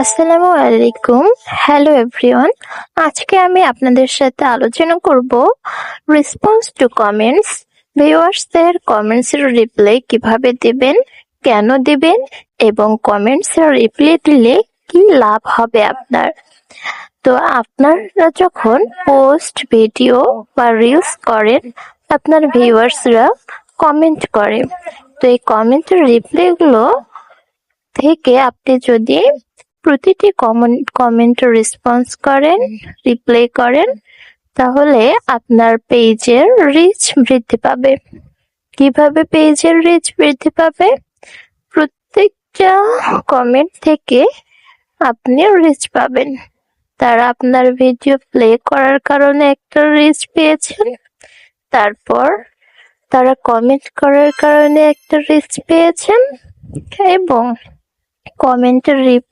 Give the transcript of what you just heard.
আসসালামু আলাইকুম। Hello everyone. আজকে আমি আপনাদের সাথে আলোচনা করব রেসপন্স টু কমেন্টস। ভিউয়ার্সদের কমেন্টসের রিপ্লাই কিভাবে দিবেন, কেন দিবেন এবং কমেন্টসের রিপ্লাই দিলে কি লাভ হবে আপনার। তো আপনারা যখন পোস্ট, ভিডিও বা রিলস করেন, আপনার ভিউয়ার্সরা কমেন্ট করে। তো এই কমেন্টের রিপ্লাইগুলো থেকে আপনি যদি প্রতিটি কমেন্ট রেসপন্স করেন, রিপ্লাই করেন, তাহলে আপনার পেজের রিচ বৃদ্ধি পাবে। কিভাবে পেজের রিচ বৃদ্ধি পাবে? প্রত্যেকটা কমেন্ট থেকে আপনি রিচ পাবেন। তারা আপনার ভিডিও প্লে করার কারণে একটা রিচ পেয়েছেন, তারপর তারা কমেন্ট করার কারণে একটা রিচ পেয়েছেন এবং কমেন্টের